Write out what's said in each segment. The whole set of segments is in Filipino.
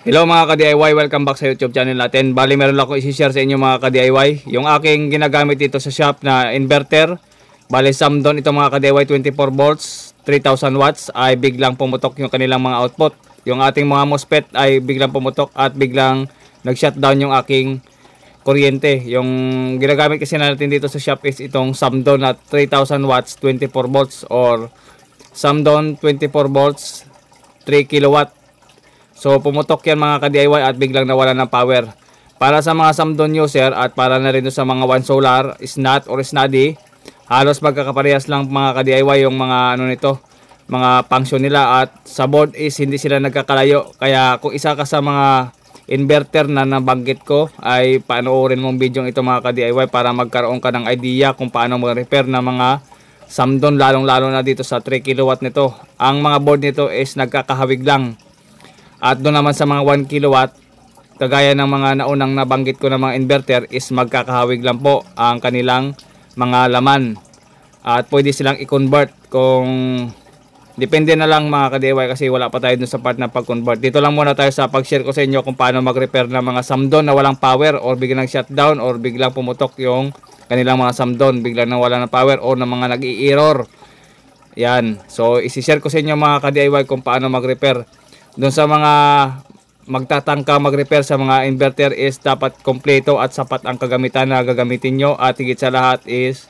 Hello mga ka-DIY, welcome back sa YouTube channel natin. Bali meron lang ako i-share sa inyo mga ka-DIY. Yung aking ginagamit dito sa shop na inverter. Bali Samdon ito mga ka-DIY, 24 volts, 3000 watts ay biglang pumutok yung kanilang mga output. Yung ating mga MOSFET ay biglang pumutok at biglang nag-shutdown yung aking kuryente. Yung ginagamit kasi natin dito sa shop is itong Samdon at 3000 watts, 24 volts or Samdon 24 volts, 3 kilowatt. So pumutok yan mga ka-DIY at biglang nawala ng power. Para sa mga Samdon user at para na rin sa mga One Solar, SNAT or SNADI, halos magkakaparehas lang mga ka-DIY yung mga nito, mga function nila at sa board is hindi sila nagkakalayo. Kaya kung isa ka sa mga inverter na nabanggit ko ay panoorin mong video ito mga ka-DIY para magkaroon ka ng idea kung paano mag-repair ng mga Samdon, lalong-lalo na dito sa 3 kilowatt nito. Ang mga board nito is nagkakahawig lang. At doon naman sa mga 1 kilowatt, kagaya ng mga naunang nabanggit ko na mga inverter is magkakahawig lang po ang kanilang mga laman. At pwede silang i-convert kung depende na lang mga ka-DIY kasi wala pa tayo dun sa part na pag-convert. Dito lang muna tayo sa pag-share ko sa inyo kung paano mag-repair ng mga Samdon na walang power or biglang shutdown or biglang pumutok yung kanilang mga Samdon, biglang nawala ng power or ng mga nag-i-error. Yan. So isi-share ko sa inyo mga ka-DIY kung paano mag-repair. Doon sa mga magtatangka mag-repair sa mga inverter is dapat kompleto at sapat ang kagamitan na gagamitin nyo at higit sa lahat is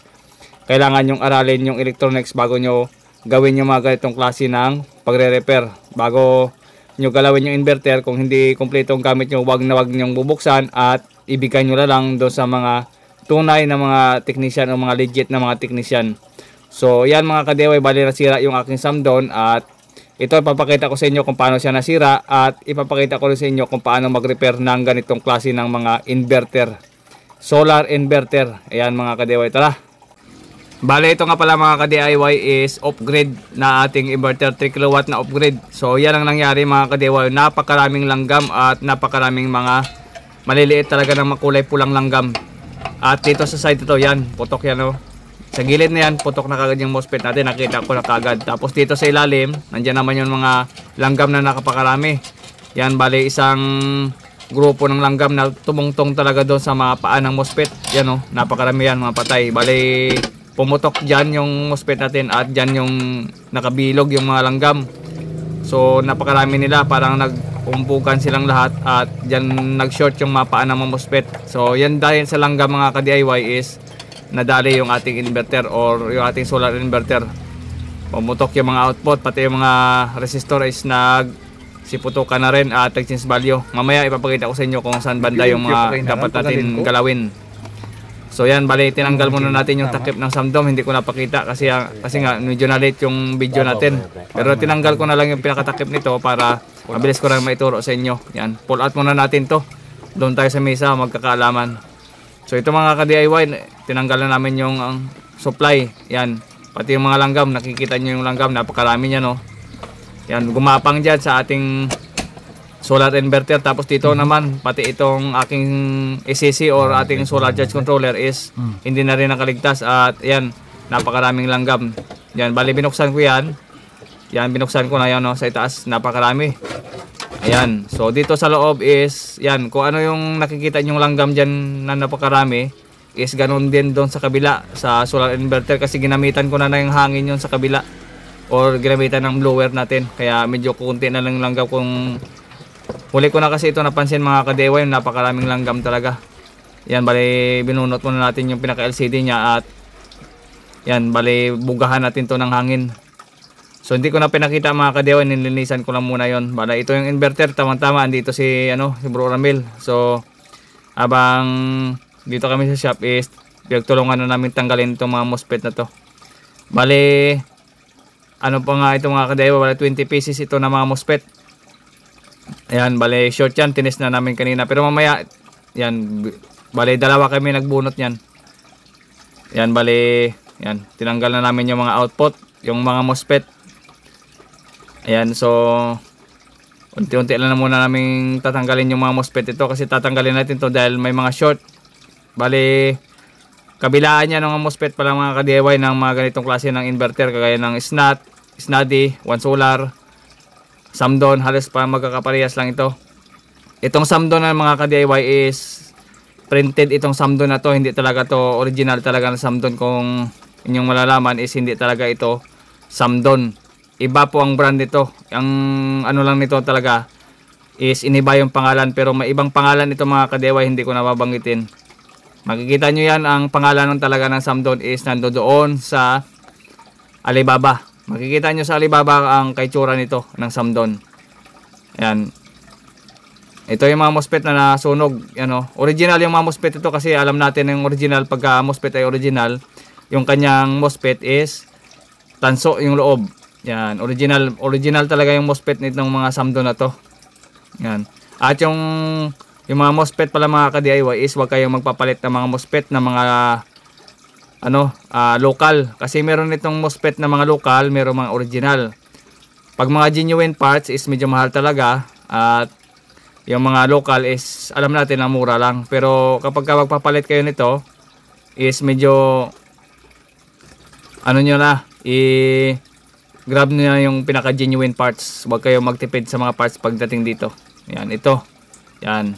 kailangan nyong aralin yung electronics bago nyo gawin yung mga ganitong klase ng pagre-repair. Bago nyo galawin yung inverter, kung hindi kompleto ang gamit nyo, wag nyong bubuksan at ibigay nyo na lang doon sa mga tunay na mga technician o mga legit na mga technician. So yan mga ka-DIY, bali nasira yung aking Samdon at ito ipapakita ko sa inyo kung paano siya nasira at ipapakita ko rin sa inyo kung paano mag-repair ng ganitong klase ng mga inverter. Solar inverter. Ayan mga ka-DIY, tara. Bale ito nga pala mga ka-DIY is upgrade na ating inverter, 3 kilowatt na upgrade. So yan ang nangyari mga ka-DIY. Napakaraming langgam at napakaraming mga maliliit talaga ng makulay pulang langgam. At dito sa side ito, yan, putok yan oh. Sa gilid na yan, putok na kagad yung MOSFET natin. Nakita ko na kagad. Tapos dito sa ilalim, nandiyan naman yung mga langgam na nakapakarami. Yan, bali isang grupo ng langgam na tumungtong talaga doon sa mga paa ng MOSFET. Yan o, napakarami yan mga patay. Bali, pumutok dyan yung MOSFET natin at dyan yung nakabilog yung mga langgam. So, napakarami nila. Parang nagumpukan silang lahat at dyan nag-short yung mga paa ng mga MOSFET. So, yan dahil sa langgam mga ka-DIY is nadali yung ating inverter or yung ating solar inverter. Pumutok yung mga output, pati yung mga resistor is nagsiputukan na rin at nag-change value. Mamaya ipapakita ko sa inyo kung saan banda yung mga dapat natin galawin. So yan, bali tinanggal muna natin yung takip ng Samdon. Hindi ko napakita kasi nga medyo na late yung video natin. Pero tinanggal ko na lang yung pinakatakip nito para mabilis ko lang maituro sa inyo. Yan, pull out muna natin to. Doon tayo sa mesa magkakaalaman. So ito mga ka-DIY, tinanggal na namin yung supply. Yan, pati yung mga langgam, nakikita nyo yung langgam, napakarami niya no. Yan, gumapang dyan sa ating solar inverter. Tapos dito naman, pati itong aking ACC or ating solar charge controller is hindi na rin nakaligtas. At yan, napakaraming langgam. Yan, bali binuksan ko yan. Yan, binuksan ko na yan no, sa itaas, napakarami. Ayan, so dito sa loob is, yan, kung ano yung nakikita nyong langgam dyan na napakarami, is ganun din doon sa kabila, sa solar inverter, kasi ginamitan ko na yung hangin yun sa kabila, or ginamitan ng blower natin, kaya medyo kunti na lang langgam. Kung huli ko na kasi ito napansin mga ka-DIY, napakaraming langgam talaga. Yan, bali binunot muna natin yung pinaka LCD nya at yan, bali bugahan natin to ng hangin. So hindi ko na pinakita mga ka-DIY, nilinisan ko lang muna yon. Bala ito yung inverter, tamang-tama andito si si Bro Ramil. So habang dito kami sa shop is pinagtulungan na namin tanggalin itong mga MOSFET na to. Bale ano pa nga ito mga ka-DIY, bale 20 pieces ito na mga MOSFET. Ayan, bale short yan, tinis na namin kanina. Pero mamaya yan, bale dalawa kami nagbunot yan. Yan, bale yan, tinanggal na namin yung mga output, yung mga MOSFET. Ayan, so unti-unti lang na muna namin tatanggalin yung mga MOSFET ito kasi tatanggalin natin to dahil may mga short. Bali kabilaan niya ng MOSFET pala mga ka-DIY ng mga ganitong klase ng inverter kagaya ng SNAT, SNADI, One Solar, Samdon, halos pa magkakaparehas lang ito. Itong Samdon na mga ka-DIY is printed itong Samdon na to. Hindi talaga to original talaga na Samdon. Kung inyong malalaman is hindi talaga ito Samdon. Iba po ang brand nito. Ang ano lang nito talaga is iniba yung pangalan. Pero may ibang pangalan ito mga ka-DIY. Hindi ko nababanggitin. Makikita nyo yan. Ang pangalan ng talaga ng Samdon is nandoon sa Alibaba. Makikita nyo sa Alibaba ang kaitsura nito ng Samdon. Ayan. Ito yung mga MOSFET na nasunog. Ano, original yung mga MOSFET ito kasi alam natin yung original. Pagka MOSFET ay original, yung kanyang MOSFET is tanso yung loob. Yan, original talaga yung MOSFET nitong mga Samdon na to. Yan. At yung mga MOSFET pala mga ka-DIY is huwag kayong magpapalit ng mga MOSFET na mga local. Kasi meron nitong MOSFET na mga local, meron mga original. Pag mga genuine parts is medyo mahal talaga. At yung mga local is alam natin na mura lang. Pero kapag magpapalit kayo nito is medyo nyo na grab nyo na yung pinaka genuine parts. Huwag kayong magtipid sa mga parts pagdating dito. Yan, ito. Yan.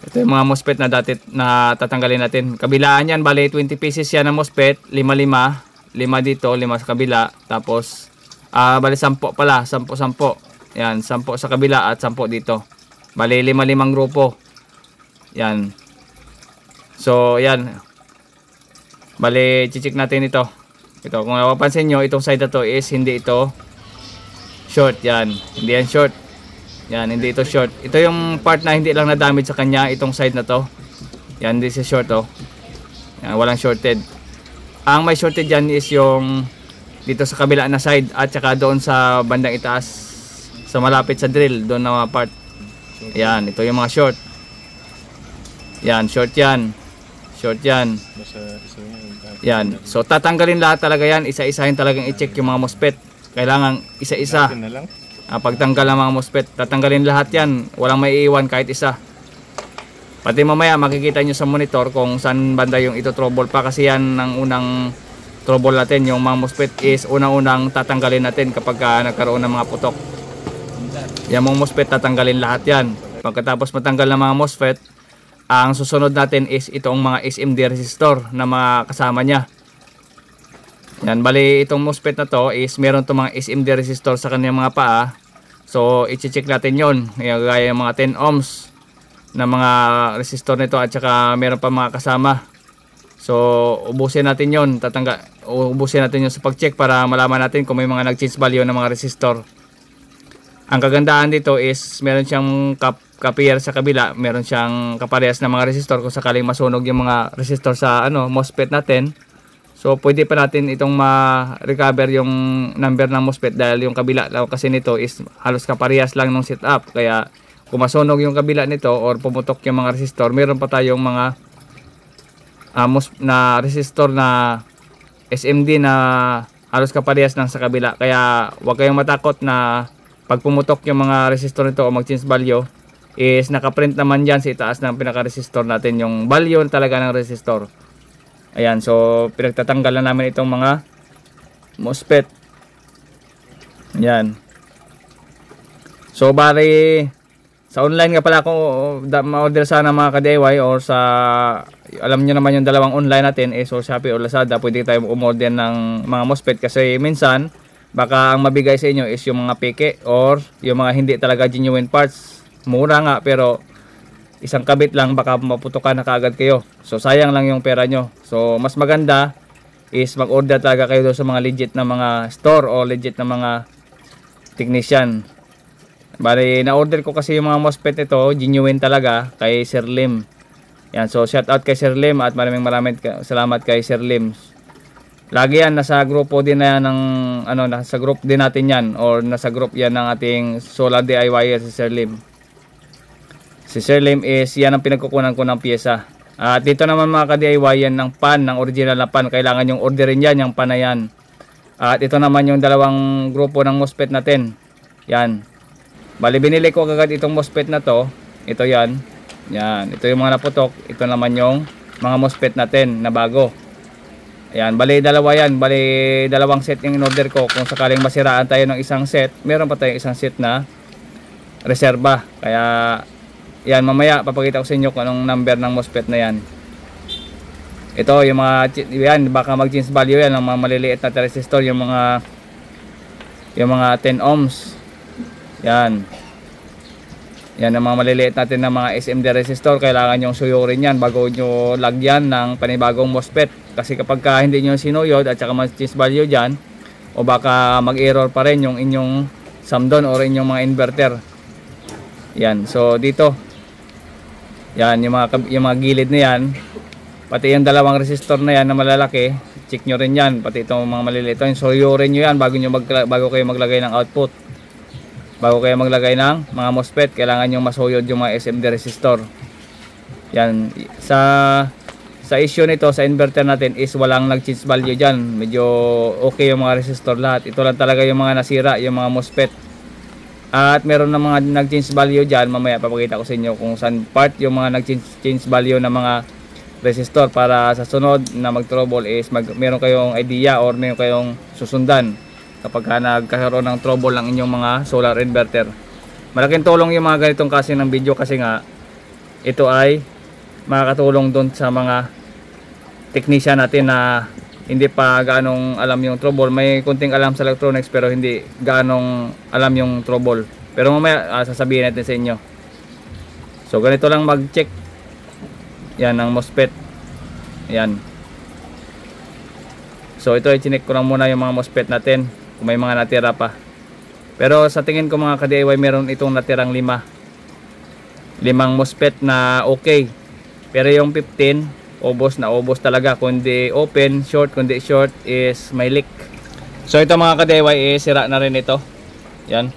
Ito yung mga MOSFET na dati na tatanggalin natin. Kabilaan yan, bali 20 pieces yan ng MOSFET. 5 dito, 5 sa kabila. Tapos bali 10 pala, 10. Yan, 10 sa kabila at 10 dito. Bali 5 grupo. Yan. So, yan. Bali, check natin ito. Ito, kung napapansin nyo, itong side na to is hindi ito short. Yan, hindi yan short. Yan, hindi ito short. Ito yung part na hindi lang na-damage sa kanya, itong side na to. Yan, this is short, oh. Yan, walang shorted. Ang may shorted dyan is yung dito sa kabila na side at saka doon sa bandang itaas. So malapit sa drill, doon na mga part. Ayan, ito yung mga short. Yan, short yan. Short yan. Yan. So tatanggalin lahat talaga yan. Isa-isahin talagang i-check yung mga MOSFET. Kailangan isa-isa. Pagtanggal ng mga MOSFET, tatanggalin lahat yan. Walang maiiwan kahit isa. Pati mamaya makikita nyo sa monitor kung saan banda yung ito trouble pa. Kasi yan ang unang trouble natin. Yung mga MOSFET is unang-unang tatanggalin natin kapag nagkaroon ng mga putok. Yung mga MOSFET tatanggalin lahat yan. Pagkatapos matanggal ng mga MOSFET, ang susunod natin is itong mga SMD resistor na mga kasama nya. Yan, bali itong MOSFET na to is meron itong mga SMD resistor sa kanyang mga paa. So i-check natin yon. Gaya yung mga 10 ohms na mga resistor nito at saka meron pa mga kasama. So ubusin natin yon. Ubusin natin yon sa pag-check para malaman natin kung may mga nag-change value ng mga resistor. Ang kagandahan dito is meron siyang kapier sa kabila, meron siyang kaparehas na mga resistor kung sakaling masunog yung mga resistor sa MOSFET natin. So pwede pa natin itong ma-recover yung number ng MOSFET dahil yung kabila kasi nito is halos kaparehas lang ng setup. Kaya kung masunog yung kabila nito or pumutok yung mga resistor, meron pa tayong mga na resistor na SMD na halos kaparehas lang sa kabila. Kaya huwag kayong matakot na pag pumutok yung mga resistor nito o mag-change value is nakaprint naman dyan sa itaas ng pinaka-resistor natin yung value talaga ng resistor. Ayan, so pinagtatanggal na namin itong mga MOSFET. Ayan. So bari sa online nga pala ako ma-order sana mga ka-DIY or sa alam niyo naman yung dalawang online natin is or Shopee or Lazada, pwede tayo umorder ng mga MOSFET kasi minsan baka ang mabigay sa inyo is yung mga peke or yung mga hindi talaga genuine parts. Mura nga pero isang kabit lang baka maputukan na kaagad kayo. So sayang lang yung pera nyo. So mas maganda is mag-order talaga kayo doon sa mga legit na mga store o legit na mga technician. Bali na-order ko kasi yung mga MOSFET ito, genuine talaga kay Sir Lim. Yan, so shout out kay Sir Lim at maraming salamat kay Sir Lim. Lagi yan, nasa grupo din na yan ng, nasa group din natin yan or nasa group yan ng ating solar DIY si Sir Lim. Si Sir Lim is yan ang pinagkukunan ko ng pyesa. At dito naman mga ka-DIY yan ng pan, ng original na pan. Kailangan yung orderin yan, yung pan na yan. At ito naman yung dalawang grupo ng MOSFET natin. Yan. Bali binili ko agad itong MOSFET na to. Ito yan. Yan. Ito yung mga naputok. Ito naman yung mga MOSFET natin na bago. Ayan, bali dalawa yan. Bali dalawang set yung in-order ko. Kung sakaling masiraan tayo ng isang set, meron pa tayong isang set na reserba. Kaya yan, mamaya papakita ko sa inyo kung anong number ng MOSFET na yan. Ito yung mga yan, baka mag change value yan ng mga maliliit na resistor, yung mga 10 ohms. Yan ang mga maliliit natin na mga SMD resistor. Kailangan yung suyurin yan bago nyo lagyan ng panibagong MOSFET. Kasi kapag hindi nyo sinuyod at saka mag change value dyan, o baka mag error pa rin yung inyong samdon or inyong mga inverter. Yan, so dito yan yung mga gilid na yan, pati yung dalawang resistor na yan na malalaki, check nyo rin yan, pati itong mga maliliit. Suyurin nyo yan bago kayo maglagay ng output. Bago kayo maglagay ng mga MOSFET, kailangan nyo masuyod yung mga SMD resistor. Yan, sa issue nito sa inverter natin is walang nag-change value dyan. Medyo okay yung mga resistor lahat. Ito lang talaga yung mga nasira, yung mga MOSFET. At meron na mga nag-change value dyan. Mamaya papakita ko sa inyo kung saan part yung mga nag-change value na mga resistor, para sa sunod na mag-trouble is meron kayong idea or meron kayong susundan kapag nagkaroon ng trouble ng inyong mga solar inverter. Malaking tulong yung mga ganitong klase ng video kasi nga ito ay makakatulong doon sa mga technician natin na hindi pa gaanong alam yung trouble. May kunting alam sa electronics pero hindi gaanong alam yung trouble. Pero mamaya sasabihin natin sa inyo. So ganito lang mag-check yan ng MOSFET. Yan. So ito ay chinek ko lang muna yung mga MOSFET natin kung may mga natira pa. Pero sa tingin ko mga ka-DIY, meron itong natirang 5 MOSFET na okay. Pero yung 15, ubos na ubos talaga. Kundi open, short, kundi short is may leak. So ito mga ka-DIY, sira na rin ito. Yan.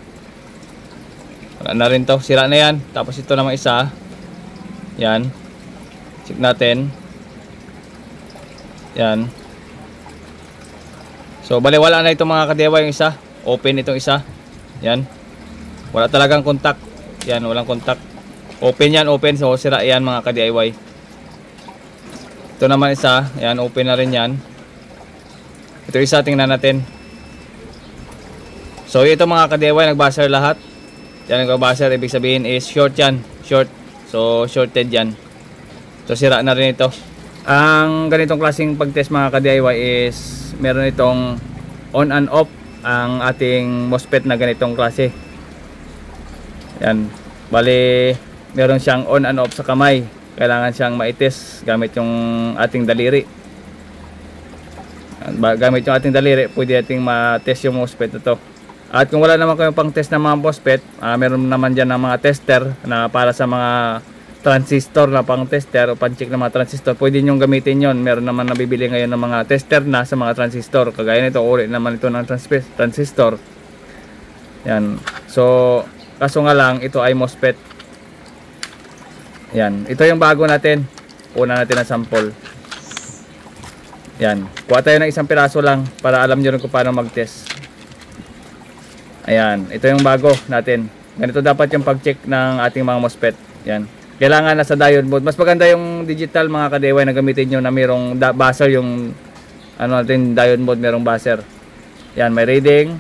Wala na rin to. Sira na yan. Tapos ito naman isa. Yan. Check natin. Yan. So bali wala na itong mga ka-DIY yung isa. Open itong isa. Yan. Wala talagang contact. Yan, walang contact. Open yan, open. So sira yan mga ka-DIY. Ito naman isa. Yan, open na rin yan. Ito isa, tingnan natin. So ito mga ka-DIY, nag-buzzer lahat. Yan, nag-buzzer. Ibig sabihin is short yan. Short. So shorted yan. So sira na rin ito. Ang ganitong klaseng pag-test mga ka-DIY is meron itong on and off ang ating MOSFET na ganitong klase. Yan. Bali, meron siyang on and off sa kamay. Kailangan siyang ma-test gamit yung ating daliri. Gamit yung ating daliri, pwede nating ma-test yung MOSFET ito. At kung wala naman kayong pang-test ng mga MOSFET, meron naman dyan ng mga tester na para sa mga transistor na pang-tester o pang-check ng mga transistor. Pwede nyo gamitin yon. Meron naman nabibili ngayon ng mga tester na sa mga transistor. Kagaya nito, uri naman ito ng transistor. Yan. So, kaso nga lang, ito ay MOSFET. Yan. Ito yung bago natin. Una natin ang sample. Yan. Kuha tayo ng isang piraso lang para alam nyo rin kung paano mag-test. Ayan. Ito yung bago natin. Ganito dapat yung pag-check ng ating mga MOSFET. Yan. Kailangan nasa diode mode. Mas maganda yung digital mga ka-DIY na gamitin nyo na mayroong buzzer, yung ano natin, diode mode, mayroong buzzer. Yan, may reading.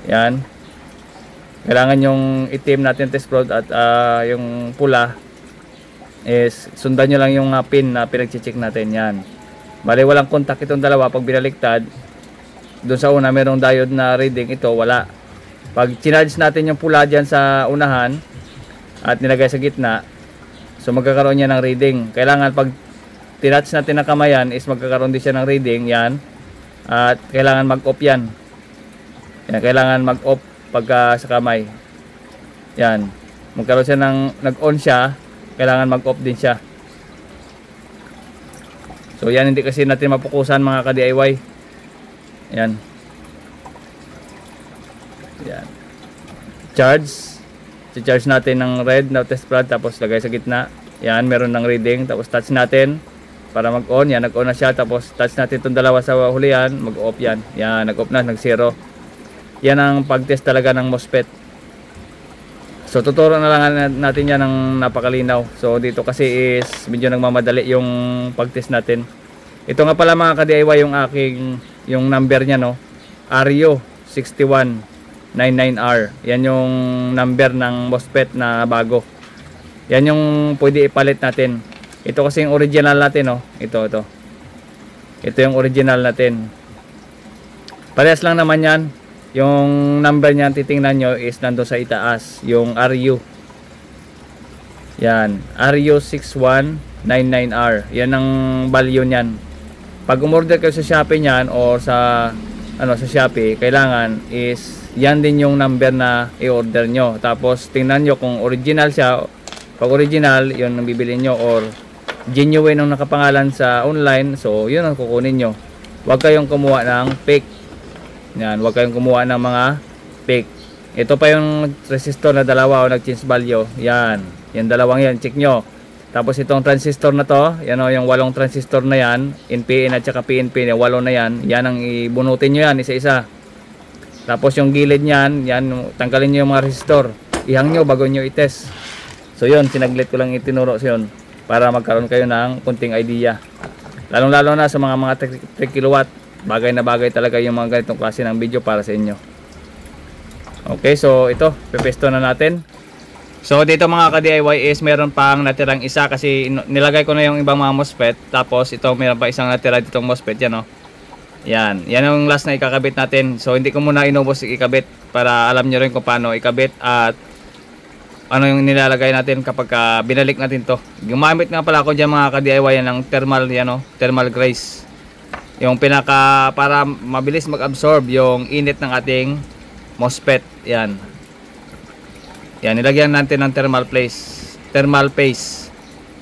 Yan. Kailangan yung itim natin test probe at yung pula is sundan nyo lang yung pin na pinag-check natin. Yan. Bali walang contact itong dalawa. Pag binaliktad, doon sa una mayroong diode na reading, ito wala. Pag chinarge natin yung pula dyan sa unahan at nilagay sa gitna, so magkakaroon niya ng reading. Kailangan pag tinatch natin na kamayan is magkakaroon din siya ng reading. Yan. At kailangan mag-off yan. Yan, kailangan mag-off pagka sa kamay. Yan. Magkaroon siya ng nag-on siya, kailangan mag-off din siya. So yan, hindi kasi natin mapukusan mga ka-DIY. Yan. Yan. Charge natin ng red na test prod, tapos lagay sa gitna. Yan, meron ng reading, tapos touch natin para mag-on. Yan, nag-on na siya, tapos touch natin itong dalawa sa hulihan, mag-off yan. Yan, nag-off na, nag-zero. Yan ang pag-test talaga ng MOSFET. So tuturo na lang natin yan ng napakalinaw. So dito kasi is medyo nagmamadali yung pag-test natin. Ito nga pala mga ka-DIY yung aking yung number niya, no. Ario 61. 99R. Yan yung number ng MOSFET na bago. Yan yung pwede ipalit natin. Ito kasi yung original natin, oh. Ito. Ito yung original natin. Parehas lang naman yan. Yung number niyan titingnan nyo is nando sa itaas, yung RU. Yan, RU6199R. Yan ang value niyan. Pag umorder kayo sa Shopee niyan or sa sa Shopee, kailangan is yan din yung number na i-order nyo. Tapos tingnan nyo kung original siya. Pag original, yun ang bibili nyo, or genuine ang nakapangalan sa online, so yun ang kukunin nyo. Huwag kayong kumuha ng fake. Yan, huwag kayong kumuha ng mga fake. Ito pa yung resistor na dalawa o nag-change value. Yan, yung dalawang yan, check nyo. Tapos itong transistor na to, yan o, yung 8 transistor na yan, NPN at saka PNP, yung 8 na yan, yan ang ibunutin nyo yan, isa-isa. Tapos yung gilid nyan, yan, tanggalin nyo yung mga resistor. Ihang nyo bago nyo i-test. So yun, sinaglit ko lang itinuro sa yun, para magkaroon kayo ng kunting idea. Lalong-lalo na sa mga 3 kilowatt. Bagay na bagay talaga yung mga ganitong klase ng video para sa inyo. Okay, so ito, pepesto na natin. So dito mga ka-DIY is meron pang natirang isa kasi nilagay ko na yung ibang mga MOSFET. Tapos ito meron pa isang natira ditong MOSFET yan, oh. Yan yung last na ikakabit natin. So hindi ko muna inubos ikabit para alam nyo rin kung paano ikabit at ano yung nilalagay natin kapag binalik natin to. Gumamit nga pala ako dyan mga ka-DIY yan ng thermal, thermal grease. Yung pinaka para mabilis mag-absorb yung init ng ating MOSFET. Yan, nilagyan natin ng thermal paste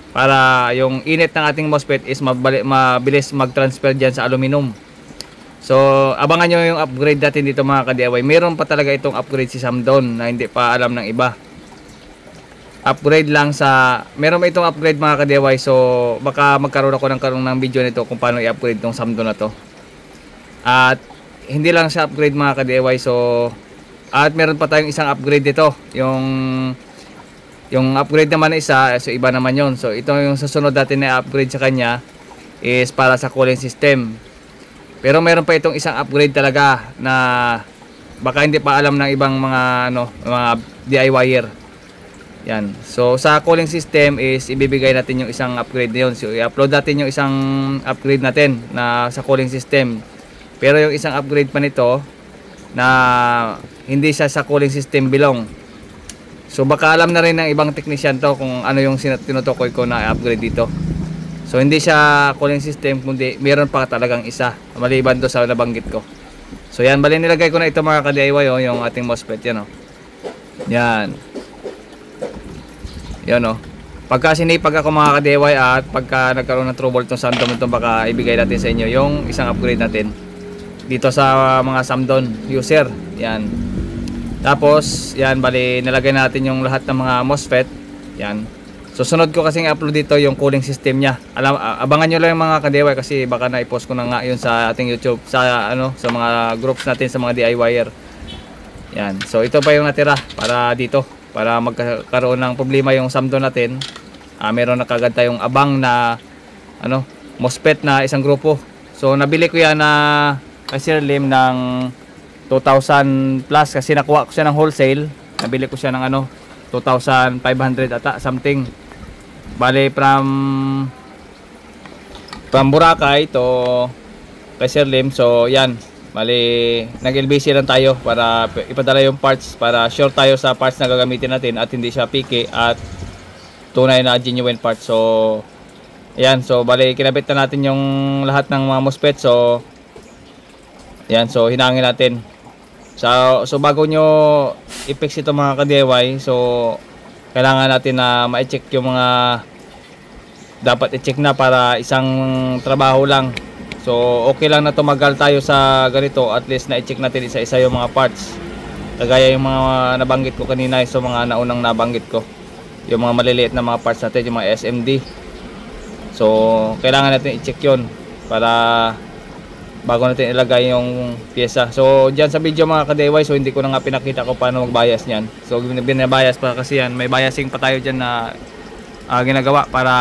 para yung init ng ating MOSFET is mabilis mag-transfer dyan sa aluminum. So abangan nyo yung upgrade natin dito mga ka-DIY. Meron pa talaga itong upgrade si Samdon na hindi pa alam ng iba. Upgrade lang meron itong upgrade mga ka-DIY, so baka magkaroon ako ng video nito kung paano i-upgrade tong Samdon na to. At hindi lang siya upgrade mga ka-DIY, so at meron pa tayong isang upgrade dito, yung upgrade naman na isa, so iba naman yon. So ito yung susunod natin na upgrade sa kanya is para sa cooling system. Pero meron pa itong isang upgrade talaga na baka hindi pa alam ng ibang mga mga DIYer. Yan. So sa cooling system is ibibigay natin yung isang upgrade na yun. So i-upload natin yung isang upgrade natin na sa cooling system. Pero yung isang upgrade pa nito na hindi siya sa cooling system belong. So baka alam na rin ng ibang technician to kung ano yung tinutukoy ko na upgrade dito. So hindi siya cooling system kundi meron pa talagang isa maliban do sa nabanggit ko. So yan, bali nilagay ko na ito mga ka-DIY, oh, yung ating MOSFET yan, oh. Yan. Yan, oh. Pagka sinipag ako mga ka-DIY at pagka nagkaroon ng trouble itong Samdon ito, baka ibigay natin sa inyo yung isang upgrade natin dito sa mga Samdon user. Yan. Tapos yan, bali nilagay natin yung lahat ng mga MOSFET. Yan. Susunod ko kasing upload dito yung cooling system niya. Abangan nyo lang yung mga ka-DIY kasi baka na-post ko na nga yun sa ating YouTube, sa sa mga groups natin, sa mga DIYer. Yan. So ito pa yung natira para dito, para magkaroon ng problema yung Samdon natin. Meron na kagad tayong abang na MOSFET na isang grupo. So nabili ko yan na kay Sir Lim ng 2,000 plus kasi nakuha ko siya ng wholesale. Nabili ko siya ng 2,500 ata something. Bale from Boracay to kay Sir Lim. So yan, bale nag-LBC lang tayo para ipadala yung parts, para sure tayo sa parts na gagamitin natin at hindi siya piki at tunay na genuine parts. So yan, so bale kinabit na natin yung lahat ng mga MOSFET. So yan, so hinangin natin. So bago nyo i-fix ito mga ka-DIY, so kailangan natin na ma-check yung mga dapat i-check na para isang trabaho lang. So okay lang na tumagal tayo sa ganito, at least na-check natin isa-isa yung mga parts. Kagaya yung mga nabanggit ko kanina, so mga naunang nabanggit ko, yung mga maliliit na mga parts natin, yung mga SMD. So kailangan natin i-check yun para bago natin ilagay yung pyesa. So dyan sa video mga ka-DIY, so hindi ko na nga pinakita ko paano mag-bias nyan. So binabias pa kasi yan, may biasing pa tayo dyan na ginagawa para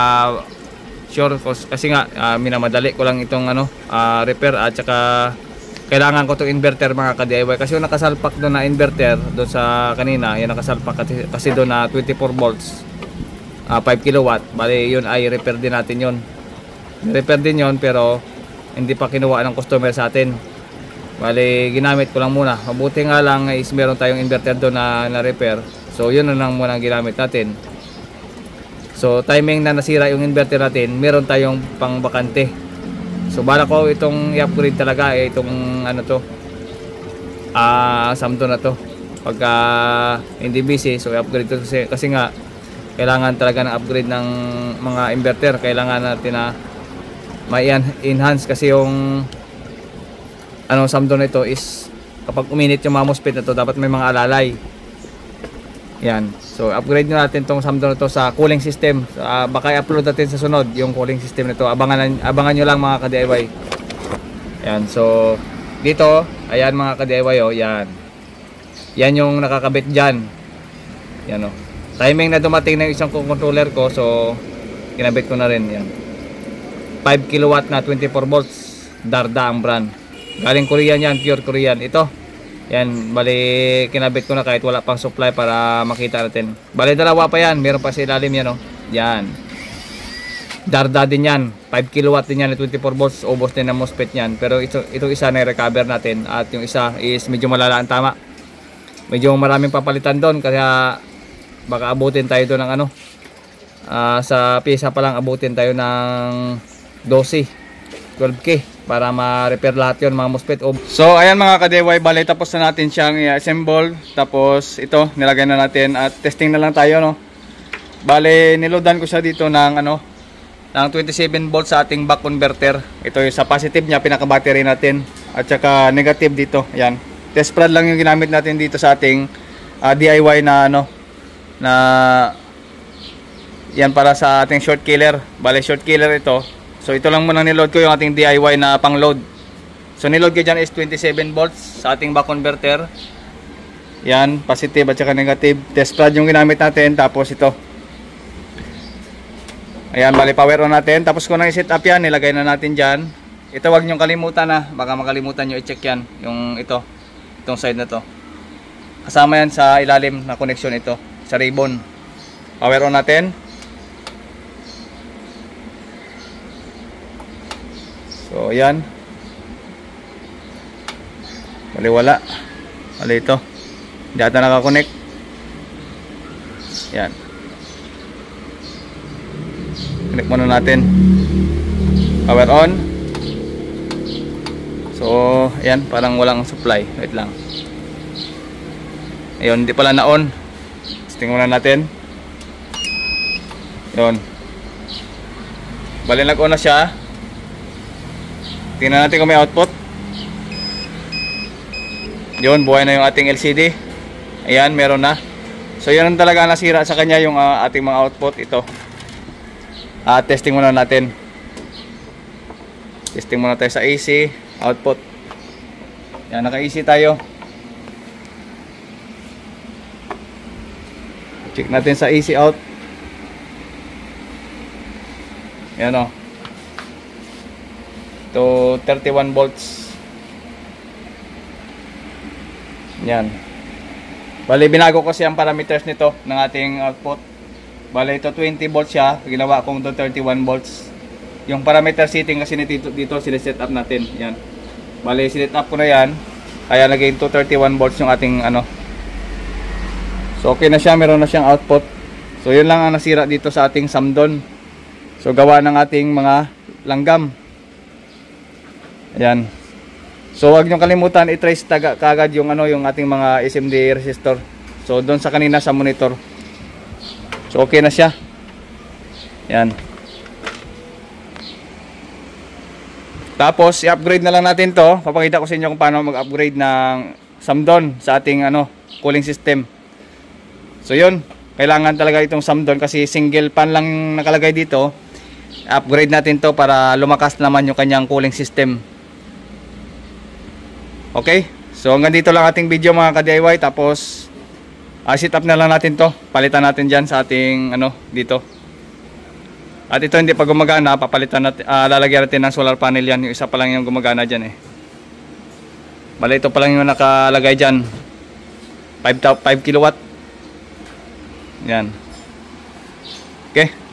sure, kasi nga minamadali ko lang itong repair at saka kailangan ko itong inverter mga ka-DIY. Kasi yung nakasalpak doon na inverter, doon sa kanina, yung nakasalpak kasi doon na 24 volts, 5 kilowatt. Bali, yun ay repair din natin yun. Repair din yun, pero hindi pa kinuha ng customer sa atin. Bali, ginamit ko lang muna. Mabuti nga lang is meron tayong inverter doon na repair. So, yun na lang muna ang ginamit natin. So, timing na nasira yung inverter natin, meron tayong pang bakante. So bala ko itong i-upgrade talaga itong ano to, Samsung na to. Pagka hindi busy, so i-upgrade to kasi nga kailangan talaga ng upgrade ng mga inverter. Kailangan natin na ma-enhance kasi yung Samsung nito is kapag uminit yung mga MOSFET na to, dapat may mga alalay. Yan. So upgrade nyo natin tong Samsung nito sa cooling system. Baka i-upload natin sa sunod yung cooling system nito. Abangan nyo lang mga ka-DIY. Yan. So dito, ayan mga ka-DIY oh, yan. Yan yung nakakabit diyan. Yan oh. Timing na dumating na yung isang controller ko, so kinabit ko na rin yan. 5 kilowatt na 24 volts. Darda ang brand. Galing Korean yan, pure Korean. Ito. Yan, bali kinabit ko na kahit wala pang supply para makita natin. Bali dalawa pa yan, meron pa sa ilalim yan oh. Yan. Darda din yan, 5 kilowatt din yan, 24 volts, ubos din ang MOSFET yan. Pero itong isa na recover natin at yung isa is medyo malala ang tama. Medyo maraming papalitan doon kaya baka abutin tayo doon ng sa pisa pa lang abutin tayo ng 12, 12K. Para ma-repair lahat yun mga MOSFET. So ayan mga ka-DIY, bali tapos na natin siyang i-assemble. Tapos ito nilagay na natin at testing na lang tayo no. Bali niloadan ko siya dito ng ng 27 volts sa ating buck converter. Ito yung sa positive niya, pinaka-battery natin. At saka negative dito. Ayan. Test prod lang yung ginamit natin dito sa ating DIY na na yan para sa ating short killer. Bali short killer ito. So ito lang muna niload ko yung ating DIY na pang load. So niload ko dyan is 27 volts sa ating buck converter. Yan, positive at saka negative. Test prod yung ginamit natin. Tapos ito. Ayan, bali power on natin. Tapos kung nang i-set up yan, nilagay na natin dyan. Ito wag nyong kalimutan baka makalimutan nyo i-check yan. Yung itong side na to. Kasama yan sa ilalim na connection ito. Sa ribbon. Power on natin. So yan. Bali wala. Bali ito. Hindi ata nakakonect. Yan. Connect muna natin. Power on. So yan, parang walang supply. Wait lang. Ayun, hindi pala na on. Testing muna natin. Yun. Bali nag-on na siya. Tingnan natin kung may output. Yun, buhay na yung ating LCD. Ayan, meron na. So yun talaga nasira sa kanya yung ating mga output. Ito. Testing muna natin. Testing muna tayo sa AC output. Yan, naka-AC tayo. Check natin sa AC out. Yan o. To 31 volts. Yan. Bali binago ko siyang parameters nito ng ating output. Bali ito 20 volts siya, ginawa kong to 31 volts. Yung parameter setting kasi dito siniset up natin. Yan. Bali sinet up ko na yan. Kaya naging to 31 volts yung ating So okay na siya, meron na siyang output. So yun lang ang nasira dito sa ating Samsung. So gawa ng ating mga langgam. Ayan. So wag niyo kalimutan i-trace kagad yung yung ating mga SMD resistor. So doon sa kanina sa monitor. So okay na siya. Yan. Tapos i-upgrade na lang natin 'to. Papakita ko sa inyo kung paano mag-upgrade ng Samsung sa ating cooling system. So yun, kailangan talaga itong Samsung kasi single fan lang nakalagay dito. Upgrade natin 'to para lumakas naman yung kanyang cooling system. Okay, so hanggang dito lang ating video mga ka-DIY. Tapos set up na lang natin to. Palitan natin dyan sa ating dito. At ito hindi pa gumagana, papalitan natin, lalagyan natin ng solar panel yan. Yung isa pa lang yung gumagana dyan Bale, ito pa lang yung nakalagay dyan. 5 kilowatt. Yan. Okay.